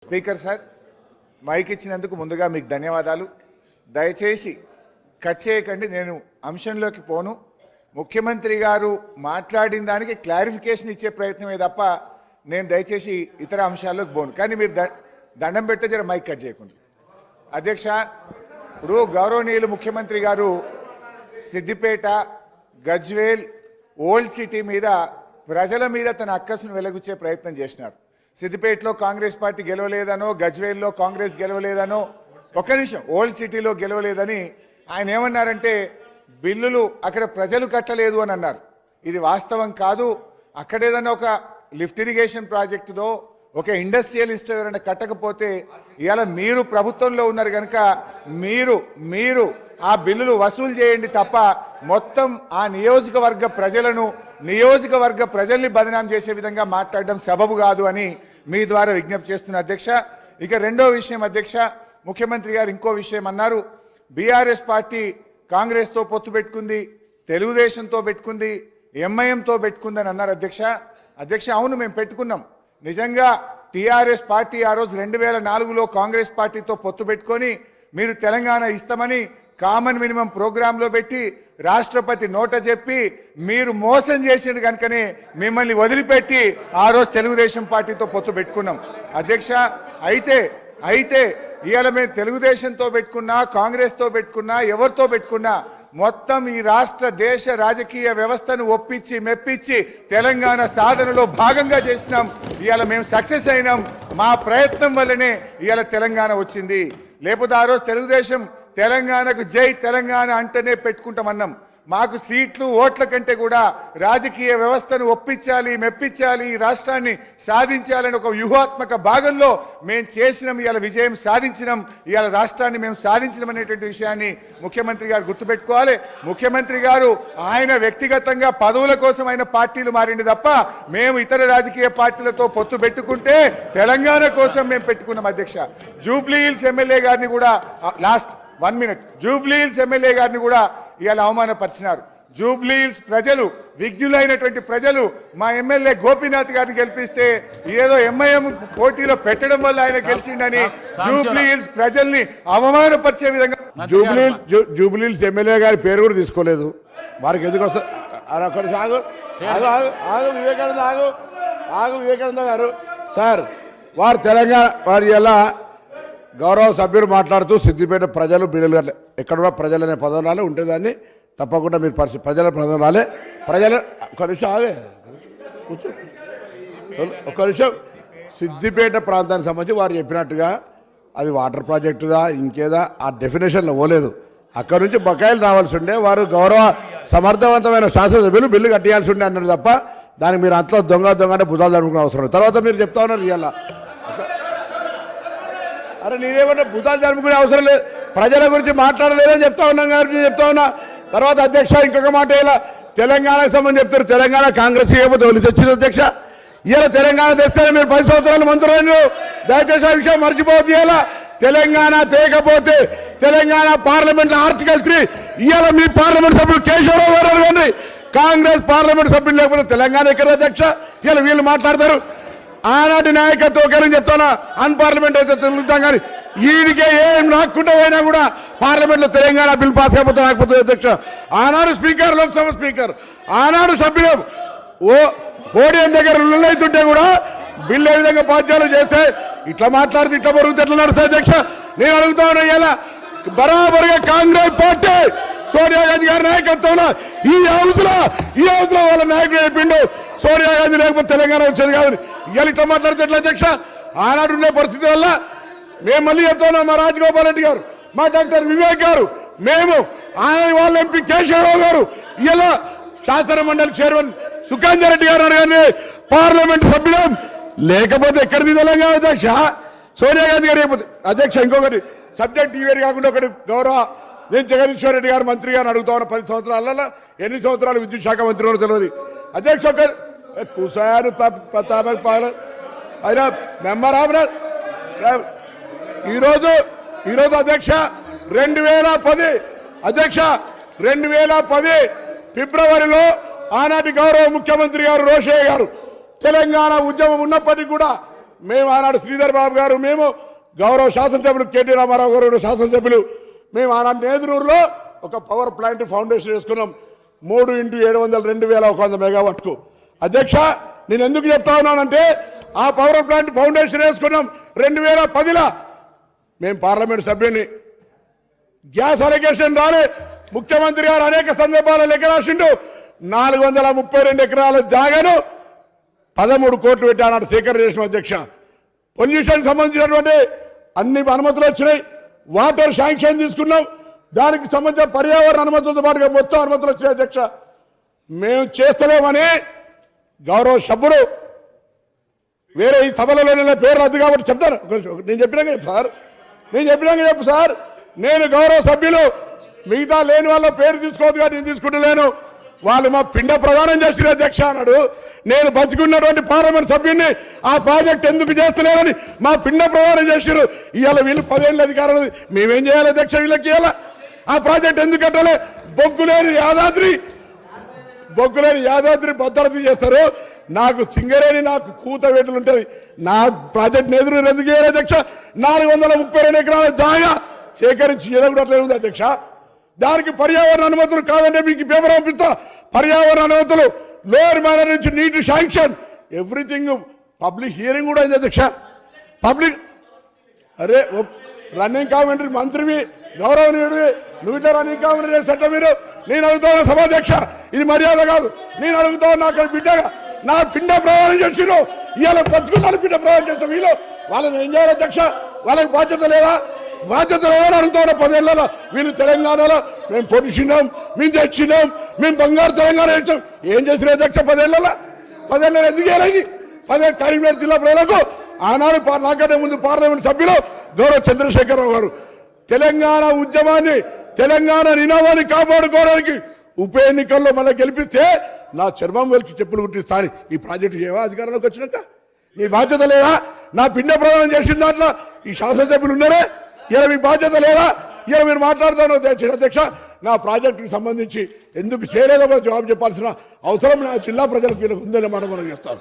Speaker sir, mic ఇచ్చినందుకు ముందుగా మీకు ధన్యవాదాలు. దయచేసి కట్ చేయకండి, నేను అంశంలోకి పోను. ముఖ్యమంత్రి గారు మాట్లాడిన దానికి క్లారిఫికేషన్ ఇచ్చే ప్రయత్నమే తప్ప నేను దయచేసి ఇతర అంశాల్లోకి పోను. కానీ మీరు దండం పెడితే జర మైక్ కట్ చేయకుండా. అధ్యక్ష, ఇప్పుడు గౌరవనీయులు ముఖ్యమంత్రి గారు సిద్దిపేట, గజ్వేల్, ఓల్డ్ సిటీ మీద ప్రజల మీద తన అక్కసును వెలగుచ్చే ప్రయత్నం చేసినారు. సిద్దిపేటలో కాంగ్రెస్ పార్టీ గెలవలేదనో, గజ్వేల్లో కాంగ్రెస్ గెలవలేదనో, ఒక్క నిమిషం, ఓల్డ్ సిటీలో గెలవలేదని ఆయన ఏమన్నారంటే బిల్లులు అక్కడ ప్రజలు కట్టలేదు అని అన్నారు. ఇది వాస్తవం కాదు. అక్కడ ఏదన్నా ఒక లిఫ్ట్ ఇరిగేషన్ ప్రాజెక్టుదో ఒక ఇండస్ట్రియలిస్ట్ ఎవరైనా కట్టకపోతే ఇవాళ మీరు ప్రభుత్వంలో ఉన్నారు కనుక మీరు ఆ బిల్లులు వసూలు చేయండి తప్ప మొత్తం ఆ నియోజకవర్గ ప్రజల్ని బదనాం చేసే విధంగా మాట్లాడడం సబబు కాదు అని మీ ద్వారా విజ్ఞప్తి చేస్తున్న అధ్యక్ష. ఇక రెండో విషయం అధ్యక్ష, ముఖ్యమంత్రి గారు ఇంకో విషయం అన్నారు. బీఆర్ఎస్ పార్టీ కాంగ్రెస్తో పొత్తు పెట్టుకుంది, తెలుగుదేశంతో పెట్టుకుంది, ఎంఐఎంతో పెట్టుకుందని అన్నారు అధ్యక్ష. అవును, మేము పెట్టుకున్నాం. నిజంగా టీఆర్ఎస్ పార్టీ ఆ రోజు 2004లో కాంగ్రెస్ పార్టీతో పొత్తు పెట్టుకొని మీరు తెలంగాణ ఇస్తామని కామన్ మినిమం ప్రోగ్రాంలో పెట్టి రాష్ట్రపతి నోట చెప్పి మీరు మోసం చేసిండు కనుకనే మిమ్మల్ని వదిలిపెట్టి ఆ రోజు తెలుగుదేశం పార్టీతో పొత్తు పెట్టుకున్నాం అధ్యక్ష. అయితే ఇవాళ మేము తెలుగుదేశంతో పెట్టుకున్నా, కాంగ్రెస్తో పెట్టుకున్నా, ఎవరితో పెట్టుకున్నా మొత్తం ఈ రాష్ట్ర దేశ రాజకీయ వ్యవస్థను ఒప్పించి మెప్పించి తెలంగాణ సాధనలో భాగంగా చేసినాం. ఇవాళ మేము సక్సెస్ అయినాం. మా ప్రయత్నం వల్లనే ఇవాళ తెలంగాణ వచ్చింది. లేకపోతే ఆ రోజు తెలుగుదేశం తెలంగాణకు జై తెలంగాణ అంటేనే పెట్టుకుంటామన్నాం. మాకు సీట్లు, ఓట్ల కంటే కూడా రాజకీయ వ్యవస్థను ఒప్పించాలి, మెప్పించాలి, ఈ రాష్ట్రాన్ని సాధించాలని ఒక వ్యూహాత్మక భాగంలో మేము చేసినాం. ఇవాళ విజయం సాధించినాం. ఇవాళ రాష్ట్రాన్ని మేము సాధించినాం అనేటువంటి విషయాన్ని ముఖ్యమంత్రి గారు గుర్తుపెట్టుకోవాలి. ముఖ్యమంత్రి గారు ఆయన వ్యక్తిగతంగా పదవుల కోసం ఆయన పార్టీలు మారింది తప్ప మేము ఇతర రాజకీయ పార్టీలతో పొత్తు పెట్టుకుంటే తెలంగాణ కోసం మేము పెట్టుకున్నాం అధ్యక్ష. జూబ్లీ హిల్స్ ఎమ్మెల్యే గారిని కూడా జూబ్లీ హిల్స్ ఎమ్మెల్యే గారిని కూడా ఇవాళ అవమానపరిచినారు. జూబ్లీ హిల్స్ ప్రజలు, విజ్ఞులైనటువంటి ప్రజలు మా ఎమ్మెల్యే గోపీనాథ్ గారిని గెలిపిస్తే ఏదో ఎంఐఎం పోటీలో పెట్టడం వల్ల ఆయన గెలిచిండని జూబ్లీ హిల్స్ ప్రజల్ని అవమానపరిచే విధంగా జూబ్లీ హిల్స్ ఎమ్మెల్యే గారి పేరు కూడా తీసుకోలేదు. వారికి ఎందుకు వస్తారు? వివేకానంద గారు సార్, వారు తెలంగాణ వారి ఎలా గౌరవ సభ్యులు మాట్లాడుతూ సిద్దిపేట ప్రజలు బిల్లులు ఎక్కడ కూడా ప్రజలు అనే పదం రాలే ఉంటేదాన్ని తప్పకుండా మీరు ప్రజల పదం రాలే. ప్రజల ఒక నిమిషం సిద్దిపేట ప్రాంతానికి సంబంధించి వారు చెప్పినట్టుగా అది వాటర్ ప్రాజెక్టుదా ఇంకేదా ఆ డెఫినేషన్లో పోలేదు. అక్కడ నుంచి బకాయిలు రావాల్సి ఉండే వారు గౌరవ సమర్థవంతమైన శాసనసభ్యులు బిల్లు కట్టేయాల్సి ఉండే అన్నారు తప్ప దానికి మీరు అంతలో దొంగ అంటే భుజాలు జరుపుకునే అవసరం. తర్వాత మీరు చెప్తా ఉన్నారు ఇవాళ, అరే నేనేమన్నా భూతాలు జరుపుకునే అవసరం లేదు, ప్రజల గురించి మాట్లాడలేదని చెప్తా ఉన్నా. తర్వాత అధ్యక్ష ఇంకొక మాట, ఇలా తెలంగాణకు సంబంధించి చెప్తారు. తెలంగాణ కాంగ్రెస్ చేయకపోతే వాళ్ళు తెచ్చింది అధ్యక్ష. ఇలా తెలంగాణ తెస్తే మీరు 10 సంవత్సరాలు మంత్రులు, దయచేసి ఆ విషయం మర్చిపోవద్దు. ఇలా తెలంగాణ తేకపోతే తెలంగాణ పార్లమెంట్ ఆర్టికల్ 3 ఇవాళ మీ పార్లమెంట్ సభ్యులు కేశవరావు గారు కానీ కాంగ్రెస్ పార్లమెంట్ సభ్యులు లేకపోతే తెలంగాణ ఎక్కడ అధ్యక్ష? ఇలా వీళ్ళు మాట్లాడతారు. ఆనాటి నాయకత్వం ఒకరని చెప్తానా, అన్పార్లమెంట్ అయితే తెలుగుతాం కానీ వీడికే ఏం రాకుండా పోయినా కూడా పార్లమెంట్లో తెలంగాణ బిల్ పాస్ అయిపోతే రాకపోతుంది అధ్యక్ష. ఆనాడు స్పీకర్, లోక్సభ స్పీకర్, ఆనాడు సభ్యులు పోడియం దగ్గర లొల్లైతుంటే కూడా బిల్లు ఏ విధంగా పాద్యాలు చేస్తే ఇట్లా మాట్లాడితే ఇట్లా బరుగుతే ఎట్లా నడుస్తుంది అధ్యక్ష? నేను అడుగుతా ఉన్నా, ఇలా బరాబరుగా కాంగ్రెస్ పార్టీ సోనియా గాంధీ గారి నాయకత్వంలో ఈ హౌస్ లో వాళ్ళ నాయకుడు చెప్పిండు సోనియా గాంధీ లేకపోతే తెలంగాణ వచ్చేది కాదు. ఇవాళ ఇట్లా మాట్లాడితే ఎట్లా అధ్యక్ష? ఆనాడు ఉండే పరిస్థితి వల్ల మేము మళ్ళీ చెప్తున్నాం, మా రాజగోపాల్ రెడ్డి గారు, మా డాక్టర్ వివేక్ గారు, మేము ఆయన వాళ్ళ ఎంపీ కేశవరావు గారు, ఇలా శాసన మండలి చైర్మన్ సుఖాంజరెడ్డి గారు కానీ పార్లమెంట్ సభ్యులం లేకపోతే ఎక్కడిది తెలంగాణ అధ్యక్ష? సోనియా గాంధీ గారు లేకపోతే అధ్యక్ష. ఇంకొకటి సబ్జెక్ట్ ఈవేరు కాకుండా ఒకటి గౌరవ నేను జగదీశ్వర్ రెడ్డి గారు మంత్రి గారిని అడుగుతా ఉన్నా, 10 సంవత్సరాలలో ఎన్ని సంవత్సరాలు విద్యుత్ శాఖ మంత్రి గారు తెలియదు అధ్యక్ష. ఒకరు కుసారు అయినా మెంబర్ ఆఫ్ ఈరోజు అధ్యక్ష 2010 అధ్యక్ష 2010 ఫిబ్రవరిలో ఆనాటి గౌరవ ముఖ్యమంత్రి గారు రోషయ్య గారు తెలంగాణ ఉద్యమం ఉన్నప్పటికీ కూడా మేము ఆనాడు శ్రీధర్ బాబు గారు, మేము గౌరవ శాసనసభ్యులు కేటీ రామారావు గారు శాసనసభ్యులు, మేము ఆనాడు నేదురూరులో ఒక పవర్ ప్లాంట్ ఫౌండేషన్ వేసుకున్నాం 3 × 700 2100 మెగావాట్కు. అధ్యక్ష, నేను ఎందుకు చెప్తా ఉన్నానంటే ఆ పవర్ ప్లాంట్ ఫౌండేషన్ వేసుకున్నాం 2010లో. మేము పార్లమెంట్ సభ్యుని, గ్యాస్ అలొకేషన్ రాలే. ముఖ్యమంత్రి గారు అనేక సందర్భాల్లో లెక్క రాసిండు. 432 ఎకరాల జాగాను 13 కోట్లు పెట్టి ఆనాడు సేకరణ చేసిన. అధ్యక్ష, పొల్యూషన్ సంబంధించినటువంటి అన్ని అనుమతులు వచ్చినాయి. వాటర్ శాంక్షన్ తీసుకున్నాం. దానికి సంబంధించిన పర్యావరణ అనుమతులతో పాటుగా మొత్తం అనుమతులు వచ్చాయి. అధ్యక్ష, మేము చేస్తలేమని గౌరవ సభ్యులు వేరే ఈ సభలలో పేర్లు వద్దు కాబట్టి చెప్తాను. నేను చెప్పినాక చెప్పు సార్, చెప్పు సార్. నేను గౌరవ సభ్యులు మిగతా లేని వాళ్ళ పేరు తీసుకోవద్దు కానీ నేను తీసుకుంటలేను. వాళ్ళు మా పిండ ప్రదానం చేసిన అధ్యక్ష అన్నాడు. నేను బతికున్నటువంటి పార్లమెంట్ సభ్యుడిని ఆ ప్రాజెక్ట్ ఎందుకు చేస్తలేరని మా పిండ ప్రదానం చేశారు. ఇవాళ వీళ్ళు 10 ఏళ్ళ అధికారులు, మేమేం చేయాలి అధ్యక్ష? వీళ్ళకి ఇవ్వాలి ఆ ప్రాజెక్ట్ ఎందుకు కట్టాలి? బొగ్గులేని యాదాద్రి భద్రత చేస్తారు. నాకు సింగరేణి, నాకు కూతవేటలు ఉంటుంది. నా ప్రాజెక్ట్ ఎదురు ఎందుకు చేయాలి అధ్యక్ష? 432 ఎకరాల జాగా సేకరించి ఎదగట్లేదు ఉంది అధ్యక్ష. దానికి పర్యావరణ అనుమతులు కాదంటే మీకు పేపర్ పంపిస్తా. పర్యావరణ అనుమతులు, లోయర్ మేనర్ నుంచి నీటి శాంక్షన్, ఎవ్రీథింగ్. పబ్లిక్ హియరింగ్ కూడా అయింది అధ్యక్ష. పబ్లిక్ అరే రన్నింగ్ కామెంటరీ మంత్రివి, గౌరవనీయుడివి, నువ్వు ఇట్లా రన్నింగ్ కామెంటరీ చేసేట మీరు? నేను అడుగుతాను సభాధ్యక్ష, ఇది మర్యాద కాదు. నేను అడుగుతాను, నాకు బిడ్డగా నా పిండ ప్రయాణం చేసిరు. ఇవాళ బతుకున్నాను పిండ ప్రయాణం చేస్తాం. వీళ్ళు వాళ్ళని ఏం చేయాలి అధ్యక్ష? వాళ్ళకి బాధ్యత లేదా? అని అడుగుతాను. 10 ఏళ్ళలో వీళ్ళు తెలంగాణలో మేము పొడిచినాం, మేము తెచ్చినాం, మేము బంగారు తెలంగాణ ఇచ్చాం. ఏం చేసిన అధ్యక్ష 10 ఏళ్ళలో? 10 ఏళ్ళలో ఎందుకు చేయాలి? 10 కరీంనగర్ జిల్లా ప్రజలకు ఆనాడు నాకంటే ముందు పార్లమెంట్ సభ్యులు గౌరవ చంద్రశేఖరరావు గారు తెలంగాణ ఉద్యమాన్ని, తెలంగాణ నినాదాన్ని కాపాడుకోవడానికి ఉప ఎన్నికల్లో మళ్ళీ గెలిపిస్తే నా చర్మం వెలిచి చెప్పులు కుట్టిస్తాను. ఈ ప్రాజెక్టు చేయవా అధికారంలోకి వచ్చినాక? మీ బాధ్యత లేదా? నా పిండ ప్రదానం చేసిన దాంట్లో ఈ శాసనసభ్యులు ఉన్నారే, ఇలా మీ బాధ్యత లేదా? ఇలా మీరు మాట్లాడుతాను అధ్యక్ష. నా ప్రాజెక్టుకి సంబంధించి ఎందుకు చేయలేదో కూడా జవాబు చెప్పాల్సిన అవసరం నా జిల్లా ప్రజలకు వీళ్ళకు ఉందని మనం చెప్తాను.